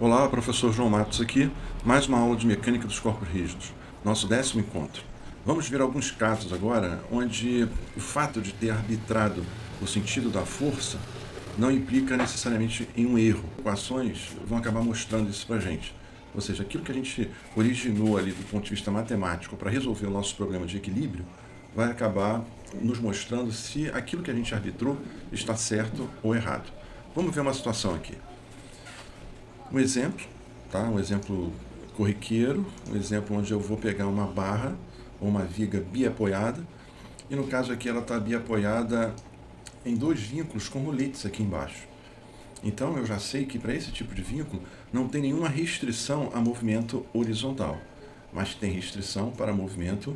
Olá, professor João Matos aqui, mais uma aula de mecânica dos corpos rígidos, nosso 10º encontro. Vamos ver alguns casos agora onde o fato de ter arbitrado o sentido da força não implica necessariamente em um erro. Equações vão acabar mostrando isso pra gente. Ou seja, aquilo que a gente originou ali do ponto de vista matemático para resolver o nosso problema de equilíbrio vai acabar nos mostrando se aquilo que a gente arbitrou está certo ou errado. Vamos ver uma situação aqui. Um exemplo, tá? Um exemplo corriqueiro, um exemplo onde eu vou pegar uma barra ou uma viga biapoiada, e no caso aqui ela está biapoiada em dois vínculos com roletes aqui embaixo. Então eu já sei que para esse tipo de vínculo não tem nenhuma restrição a movimento horizontal, mas tem restrição para movimento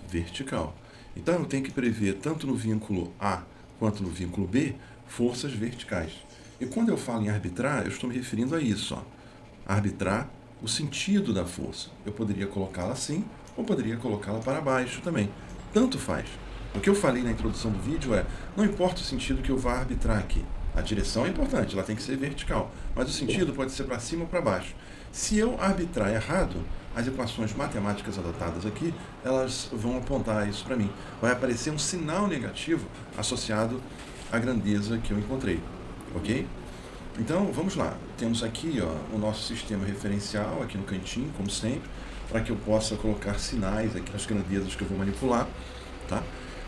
vertical. Então eu tenho que prever tanto no vínculo A quanto no vínculo B forças verticais. E quando eu falo em arbitrar, eu estou me referindo a isso, ó. Arbitrar o sentido da força. Eu poderia colocá-la assim, ou poderia colocá-la para baixo também. Tanto faz. O que eu falei na introdução do vídeo é, não importa o sentido que eu vá arbitrar aqui. A direção é importante, ela tem que ser vertical. Mas o sentido pode ser para cima ou para baixo. Se eu arbitrar errado, as equações matemáticas adotadas aqui, elas vão apontar isso para mim. Vai aparecer um sinal negativo associado à grandeza que eu encontrei. Ok? Então, vamos lá. Temos aqui o nosso sistema referencial, aqui no cantinho, como sempre, para que eu possa colocar sinais aqui nas grandezas que eu vou manipular. Tá?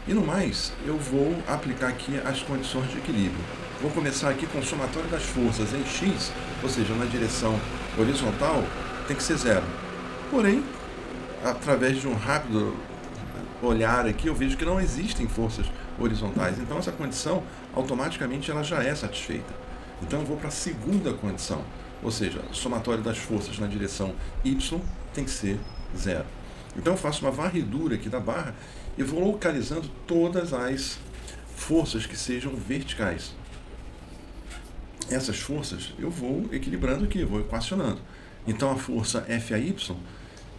E no mais, eu vou aplicar aqui as condições de equilíbrio. Vou começar aqui com o somatório das forças em x, ou seja, na direção horizontal, tem que ser zero. Porém, através de um rápido olhar aqui, eu vejo que não existem forças horizontais. Então essa condição, automaticamente, ela já é satisfeita. Então eu vou para a segunda condição, ou seja, o somatório das forças na direção y tem que ser zero. Então eu faço uma varredura aqui da barra e vou localizando todas as forças que sejam verticais. Essas forças eu vou equilibrando aqui, vou equacionando. Então a força FAY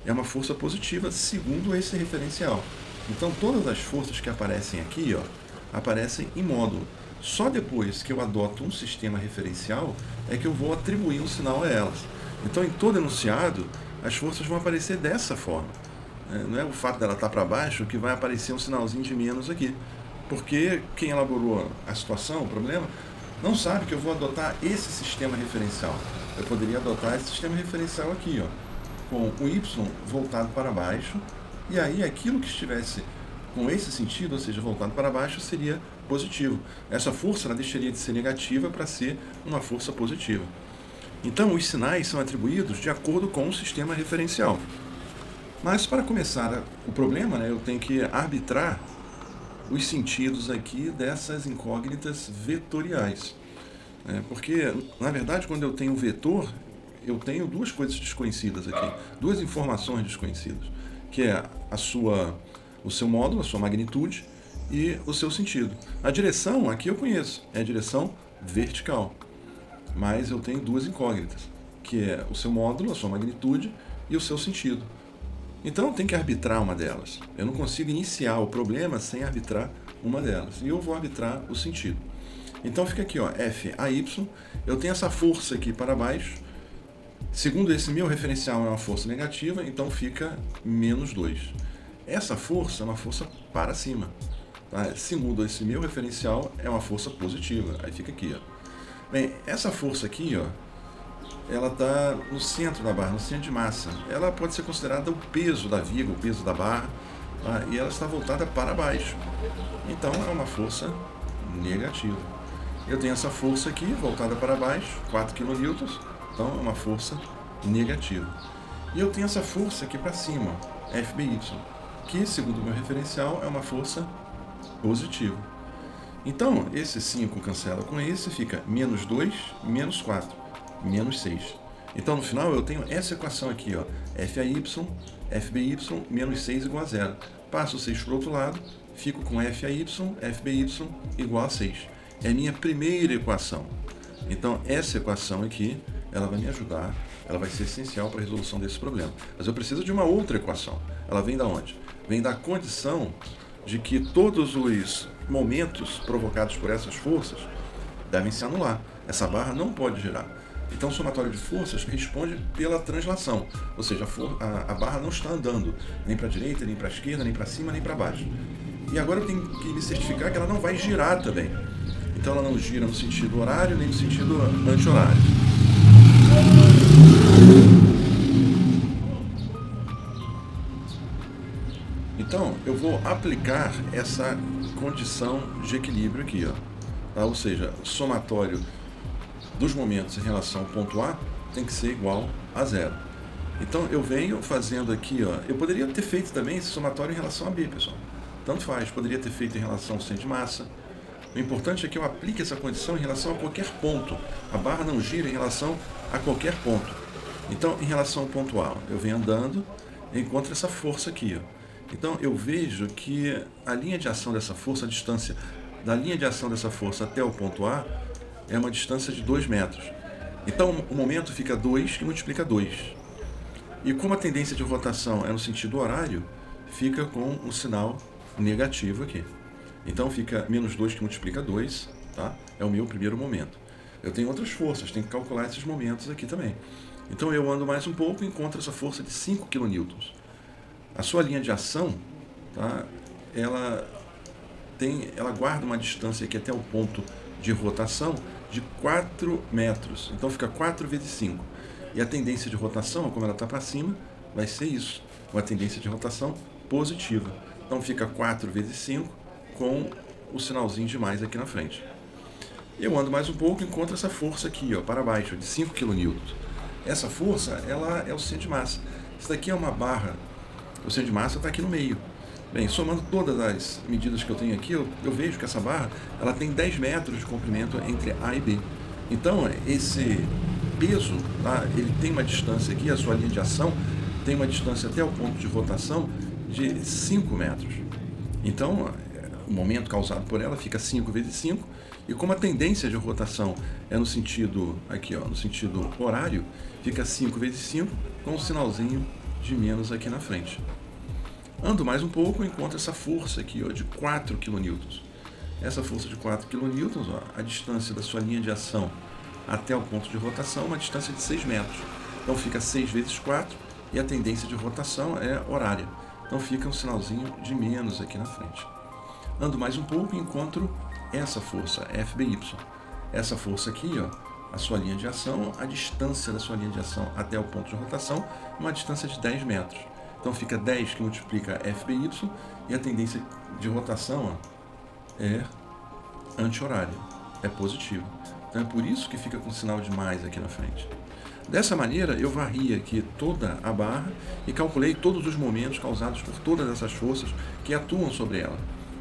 é uma força positiva segundo esse referencial. Então todas as forças que aparecem aqui, aparecem em módulo. Só depois que eu adoto um sistema referencial é que eu vou atribuir um sinal a elas. Então em todo enunciado, as forças vão aparecer dessa forma. Não é o fato dela estar para baixo que vai aparecer um sinalzinho de menos aqui. Porque quem elaborou a situação, o problema, não sabe que eu vou adotar esse sistema referencial. Eu poderia adotar esse sistema referencial aqui, com o y voltado para baixo, e aí aquilo que estivesse com esse sentido, ou seja, voltado para baixo, seria positivo. Essa força ela deixaria de ser negativa para ser uma força positiva. Então, os sinais são atribuídos de acordo com o sistema referencial. Mas, para começar o problema, eu tenho que arbitrar os sentidos aqui dessas incógnitas vetoriais. Porque, na verdade, quando eu tenho um vetor, eu tenho duas coisas desconhecidas aqui, duas informações desconhecidas, que é o seu módulo, a sua magnitude e o seu sentido. A direção aqui eu conheço, é a direção vertical, mas eu tenho duas incógnitas, que é o seu módulo, a sua magnitude e o seu sentido. Então eu tenho que arbitrar uma delas. Eu não consigo iniciar o problema sem arbitrar uma delas. E eu vou arbitrar o sentido. Então fica aqui, FAY, eu tenho essa força aqui para baixo. Segundo esse meu referencial é uma força negativa, então fica menos 2. Essa força é uma força para cima. Tá? Segundo esse meu referencial é uma força positiva. Aí fica aqui. Bem, essa força aqui, ela está no centro da barra, no centro de massa. Ela pode ser considerada o peso da viga, o peso da barra, tá? E ela está voltada para baixo. Então é uma força negativa. Eu tenho essa força aqui, voltada para baixo, 4 kN, então é uma força negativa. E eu tenho essa força aqui para cima, FBY, que, segundo o meu referencial, é uma força positiva. Então, esse 5 cancela com esse, fica menos 2, menos 4, menos 6. Então, no final, eu tenho essa equação aqui, ó, FAY, FBY, menos 6 igual a 0. Passo o 6 para o outro lado, fico com FAY, FBY igual a 6. É a minha primeira equação. Então, essa equação aqui, ela vai me ajudar, ela vai ser essencial para a resolução desse problema. Mas eu preciso de uma outra equação. Ela vem da onde? Vem da condição de que todos os momentos provocados por essas forças devem se anular. Essa barra não pode girar. Então, o somatório de forças responde pela translação, ou seja, a barra não está andando nem para a direita, nem para a esquerda, nem para cima, nem para baixo. E agora eu tenho que me certificar que ela não vai girar também. Então, ela não gira no sentido horário, nem no sentido anti-horário. Então, eu vou aplicar essa condição de equilíbrio aqui, ó. Tá? Ou seja, o somatório dos momentos em relação ao ponto A tem que ser igual a 0. Então, eu venho fazendo aqui, ó. Eu poderia ter feito também esse somatório em relação a B, pessoal. Tanto faz, poderia ter feito em relação ao centro de massa. O importante é que eu aplique essa condição em relação a qualquer ponto. A barra não gira em relação a qualquer ponto. Então, em relação ao ponto A, eu venho andando e encontro essa força aqui, ó. Então, eu vejo que a linha de ação dessa força, a distância da linha de ação dessa força até o ponto A, é uma distância de 2 metros. Então, o momento fica 2, que multiplica 2. E como a tendência de rotação é no sentido horário, fica com o sinal negativo aqui. Então, fica menos 2, que multiplica 2, tá? É o meu primeiro momento. Eu tenho outras forças, tenho que calcular esses momentos aqui também. Então, eu ando mais um pouco e encontro essa força de 5 kN. A sua linha de ação, tá? Ela guarda uma distância aqui até o ponto de rotação de 4 metros. Então fica 4 vezes 5. E a tendência de rotação, como ela está para cima, vai ser isso. Uma tendência de rotação positiva. Então fica 4 vezes 5 com o sinalzinho de mais aqui na frente. Eu ando mais um pouco e encontro essa força aqui, ó, para baixo, de 5 kN. Essa força, ela é o centro de massa. Isso daqui é uma barra. O centro de massa está aqui no meio. Bem, somando todas as medidas que eu tenho aqui, eu vejo que essa barra ela tem 10 metros de comprimento entre A e B. Então, esse peso, tá, ele tem uma distância aqui, a sua linha de ação tem uma distância até o ponto de rotação de 5 metros. Então, o momento causado por ela fica 5 vezes 5, e como a tendência de rotação é no sentido, aqui, ó, no sentido horário, fica 5 vezes 5 com um sinalzinho de menos aqui na frente. Ando mais um pouco e encontro essa força aqui, ó, de 4 kN. Essa força de 4 kN, ó, a distância da sua linha de ação até o ponto de rotação é uma distância de 6 metros. Então fica 6 vezes 4 e a tendência de rotação é horária. Então fica um sinalzinho de menos aqui na frente. Ando mais um pouco e encontro essa força, FBY. Essa força aqui, ó, a sua linha de ação, a distância da sua linha de ação até o ponto de rotação, uma distância de 10 metros. Então fica 10 que multiplica FBY e a tendência de rotação, ó, é anti-horária, é positiva. Então é por isso que fica com sinal de mais aqui na frente. Dessa maneira, eu varri aqui toda a barra e calculei todos os momentos causados por todas essas forças que atuam sobre ela.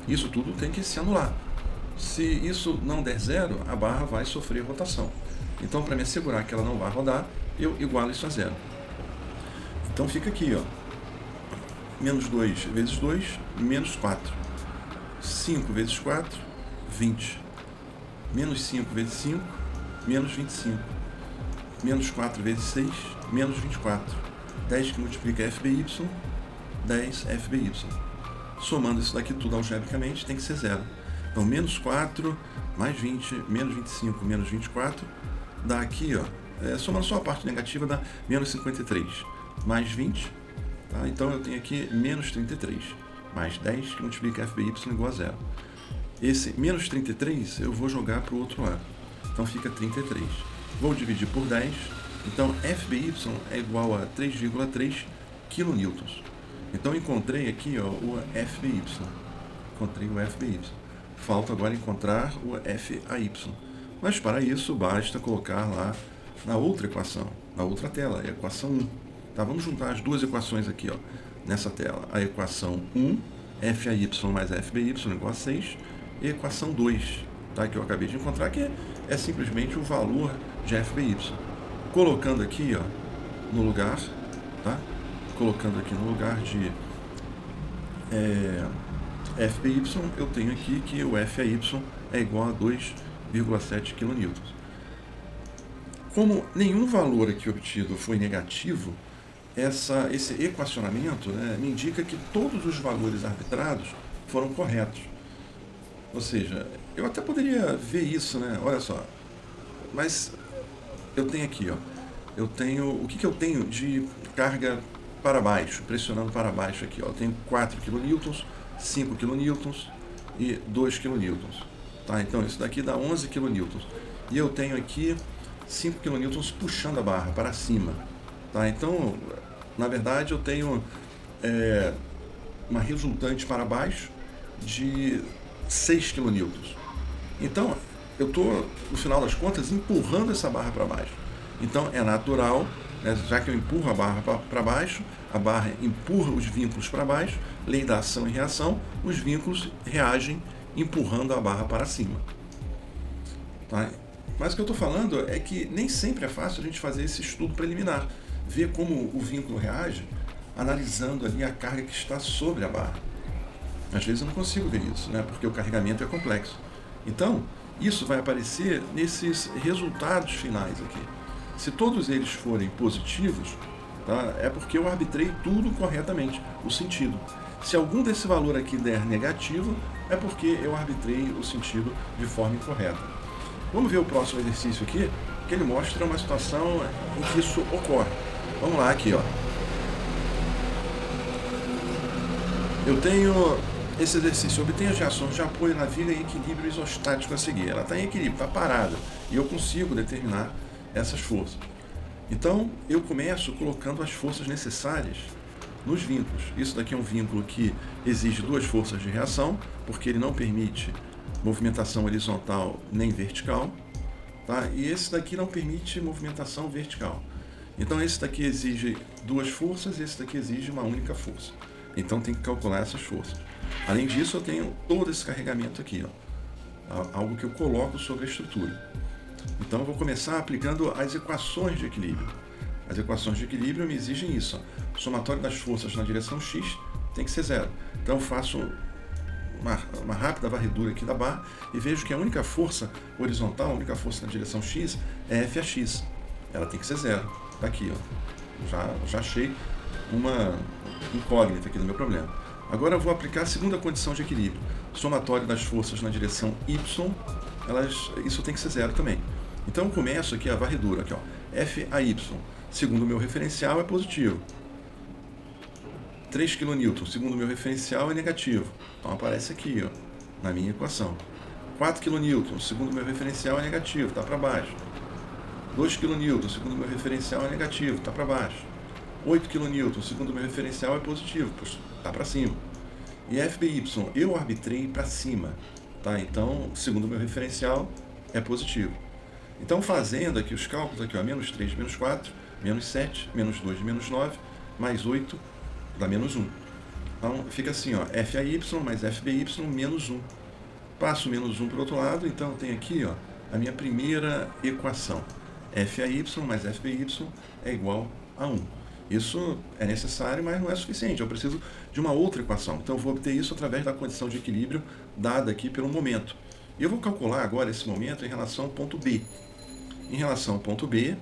Isso tudo tem que se anular. Se isso não der zero, a barra vai sofrer rotação. Então, para me assegurar que ela não vai rodar, eu igualo isso a zero. Então fica aqui, ó, menos 2 vezes 2, menos 4. 5 vezes 4, 20. Menos 5 vezes 5, menos 25. Menos 4 vezes 6, menos 24. 10 que multiplica FBY, 10 FBY. Somando isso daqui tudo algebricamente, tem que ser zero. Então, menos 4, mais 20, menos 25, menos 24, dá aqui, ó, somando só a parte negativa, dá menos 53. Mais 20, tá? Então eu tenho aqui menos 33. Mais 10, que multiplica FBY igual a zero. Esse menos 33 eu vou jogar para o outro lado. Então fica 33. Vou dividir por 10. Então FBY é igual a 3,3 kN. Então encontrei aqui, ó, o FBY. Encontrei o FBY. Falta agora encontrar o FAY. Mas para isso basta colocar lá na outra equação, na outra tela, a equação 1. Tá, vamos juntar as duas equações aqui, ó, nessa tela. A equação 1, FAY mais FBY igual a 6, equação 2, tá? Que eu acabei de encontrar, que é simplesmente o valor de FBY. Colocando aqui, ó, no lugar, tá? Colocando aqui no lugar de FBY, eu tenho aqui que o FAY é igual a 2,7 kN. Como nenhum valor aqui obtido foi negativo, esse equacionamento, né, me indica que todos os valores arbitrados foram corretos. Ou seja, eu até poderia ver isso, né? Olha só, mas eu tenho aqui, ó, eu tenho, o que eu tenho de carga para baixo, pressionando para baixo aqui, ó, eu tenho 4 kN, 5 kN e 2 kN, tá? Então isso daqui dá 11 kN, e eu tenho aqui 5 kN puxando a barra para cima, tá? Então, na verdade, eu tenho uma resultante para baixo de 6 kN. Então, eu estou, no final das contas, empurrando essa barra para baixo. Então, é natural, né, já que eu empurro a barra para baixo, a barra empurra os vínculos para baixo, lei da ação e reação, os vínculos reagem empurrando a barra para cima. Tá? Mas o que eu estou falando é que nem sempre é fácil a gente fazer esse estudo preliminar, ver como o vínculo reage, analisando ali a carga que está sobre a barra. Às vezes eu não consigo ver isso, né, porque o carregamento é complexo. Então, isso vai aparecer nesses resultados finais aqui. Se todos eles forem positivos, tá, é porque eu arbitrei tudo corretamente, o sentido. Se algum desse valor aqui der negativo, é porque eu arbitrei o sentido de forma incorreta. Vamos ver o próximo exercício aqui, que ele mostra uma situação em que isso ocorre. Vamos lá aqui, ó. Eu tenho esse exercício, obtenha as reações de apoio na viga e equilíbrio isostático a seguir. Ela está em equilíbrio, está parada, e eu consigo determinar essas forças. Então, eu começo colocando as forças necessárias nos vínculos. Isso daqui é um vínculo que exige duas forças de reação, porque ele não permite movimentação horizontal nem vertical, tá? E esse daqui não permite movimentação vertical. Então, esse daqui exige duas forças e esse daqui exige uma única força. Então, tem que calcular essas forças. Além disso, eu tenho todo esse carregamento aqui, ó, algo que eu coloco sobre a estrutura. Então, eu vou começar aplicando as equações de equilíbrio. As equações de equilíbrio me exigem isso, ó. O somatório das forças na direção x tem que ser zero. Então, eu faço uma rápida varredura aqui da barra e vejo que a única força horizontal, a única força na direção x é Fax. Ela tem que ser zero. Está aqui, ó. Já achei uma incógnita aqui do meu problema. Agora eu vou aplicar a segunda condição de equilíbrio. Somatório das forças na direção y, isso tem que ser zero também. Então eu começo aqui a varredura, aqui, ó, FAY, segundo o meu referencial é positivo. 3 kN, segundo o meu referencial é negativo. Então aparece aqui, ó, na minha equação. 4 kN, segundo o meu referencial é negativo, está para baixo. 2 kN, segundo o meu referencial é negativo, está para baixo. 8 kN, segundo o meu referencial é positivo, está para cima. E FBY, eu arbitrei para cima, tá? Então, segundo o meu referencial, é positivo. Então, fazendo aqui os cálculos, aqui, ó, menos 3, menos 4, menos 7, menos 2, menos 9, mais 8, dá menos 1. Então, fica assim, ó, FAY mais FBY menos 1. Passo menos 1 para o outro lado, então eu tenho aqui, ó, a minha primeira equação. FAY mais FBY é igual a 1. Isso é necessário, mas não é suficiente. Eu preciso de uma outra equação. Então, eu vou obter isso através da condição de equilíbrio dada aqui pelo momento. E eu vou calcular agora esse momento em relação ao ponto B. Em relação ao ponto B,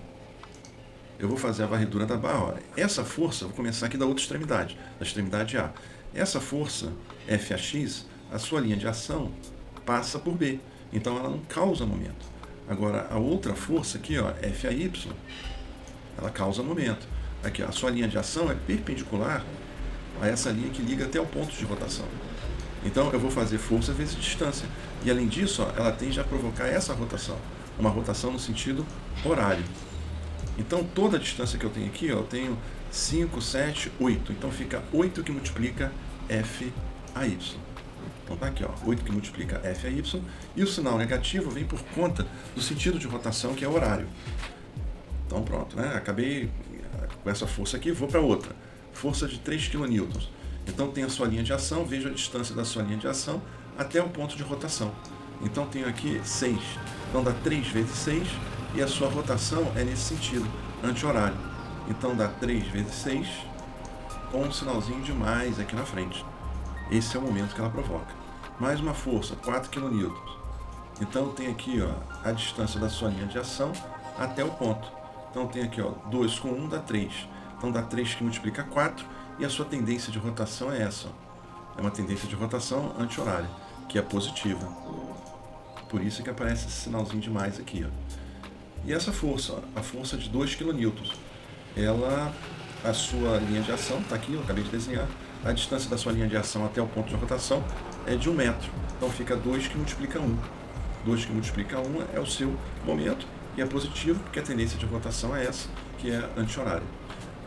eu vou fazer a varredura da barra. Olha, essa força, vou começar aqui da outra extremidade, da extremidade A. Essa força, FAX, a sua linha de ação passa por B. Então, ela não causa momento. Agora, a outra força aqui, ó, FAY, ela causa momento. Aqui, a sua linha de ação é perpendicular a essa linha que liga até o ponto de rotação. Então, eu vou fazer força vezes distância. E, além disso, ó, ela tende a provocar essa rotação. Uma rotação no sentido horário. Então, toda a distância que eu tenho aqui, ó, eu tenho 5, 7, 8. Então, fica 8 que multiplica FAY. Então, tá aqui, ó, 8 que multiplica FAY. E o sinal negativo vem por conta do sentido de rotação, que é horário. Então, pronto, né? Acabei com essa força aqui, vou para outra. Força de 3 kN. Então, tem a sua linha de ação, vejo a distância da sua linha de ação até o ponto de rotação. Então tenho aqui 6. Então dá 3 vezes 6 e a sua rotação é nesse sentido, anti-horário. Então dá 3 vezes 6 com um sinalzinho de mais aqui na frente. Esse é o momento que ela provoca. Mais uma força, 4 kN. Então tem aqui a distância da sua linha de ação até o ponto. Então tem aqui 2 com 1 dá 3. Então dá 3 que multiplica 4 e a sua tendência de rotação é essa. É uma tendência de rotação anti-horária, que é positiva. Por isso que aparece esse sinalzinho de mais aqui. E essa força, a força de 2 kN, a sua linha de ação, está aqui, eu acabei de desenhar, a distância da sua linha de ação até o ponto de rotação é de 1 metro. Então fica 2 que multiplica 1. 2 que multiplica 1 é o seu momento, e é positivo porque a tendência de rotação é essa, que é anti-horária.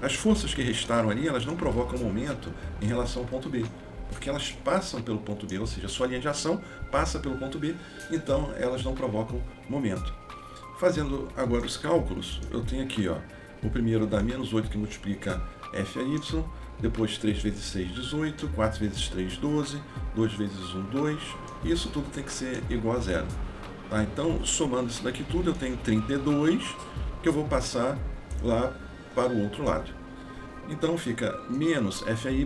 As forças que restaram ali, elas não provocam momento em relação ao ponto B, porque elas passam pelo ponto B, ou seja, a sua linha de ação passa pelo ponto B, então elas não provocam momento. Fazendo agora os cálculos, eu tenho aqui, o primeiro dá menos 8 que multiplica FAY, depois 3 vezes 6, 18, 4 vezes 3, 12, 2 vezes 1, 2, e isso tudo tem que ser igual a zero. Tá? Então, somando isso daqui tudo, eu tenho 32, que eu vou passar lá para o outro lado. Então fica menos FAY,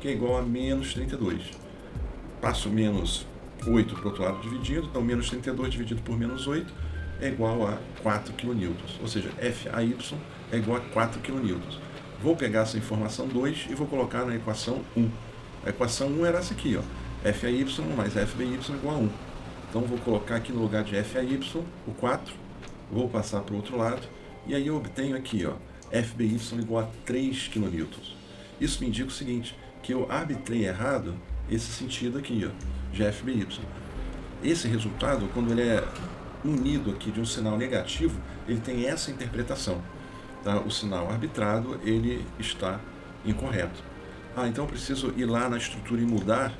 que é igual a menos 32. Passo menos 8 para o outro lado dividido, então menos 32 dividido por menos 8 é igual a 4 kN. Ou seja, FAY é igual a 4 kN. Vou pegar essa informação 2 e vou colocar na equação 1. A equação 1 era essa aqui, FAY mais FBY igual a 1. Então vou colocar aqui no lugar de FAY o 4, vou passar para o outro lado, e aí eu obtenho aqui, FBY igual a 3 kN. Isso me indica o seguinte, que eu arbitrei errado esse sentido aqui, de FBY. Esse resultado, quando ele é unido aqui de um sinal negativo, ele tem essa interpretação. Tá? O sinal arbitrado, ele está incorreto. Então eu preciso ir lá na estrutura e mudar,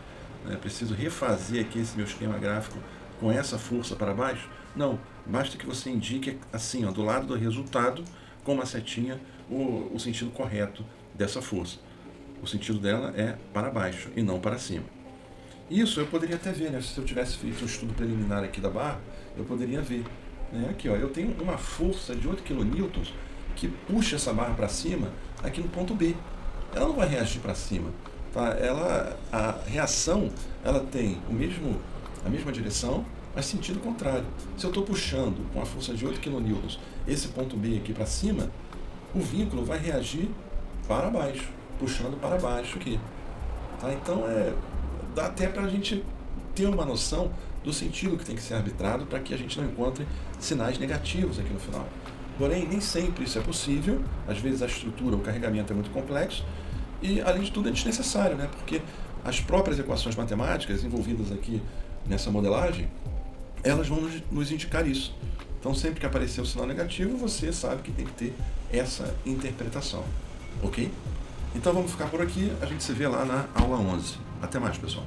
né? Preciso refazer aqui esse meu esquema gráfico com essa força para baixo? Não, basta que você indique assim, do lado do resultado, com uma setinha, o sentido correto dessa força. O sentido dela é para baixo e não para cima. Isso eu poderia até ver, né? Se eu tivesse feito um estudo preliminar aqui da barra, eu poderia ver. Né? Aqui, eu tenho uma força de 8 kN que puxa essa barra para cima aqui no ponto B. Ela não vai reagir para cima. Tá? A reação ela tem a mesma direção, mas sentido contrário. Se eu estou puxando com a força de 8 kN esse ponto B aqui para cima, o vínculo vai reagir para baixo, puxando para baixo aqui. Tá? Então dá até para a gente ter uma noção do sentido que tem que ser arbitrado para que a gente não encontre sinais negativos aqui no final. Porém, nem sempre isso é possível, às vezes a estrutura, o carregamento é muito complexo e, além de tudo, é desnecessário, né? Porque as próprias equações matemáticas envolvidas aqui nessa modelagem, elas vão nos indicar isso. Então, sempre que aparecer o sinal negativo, você sabe que tem que ter essa interpretação, ok? Então, vamos ficar por aqui, a gente se vê lá na aula 11. Até mais, pessoal.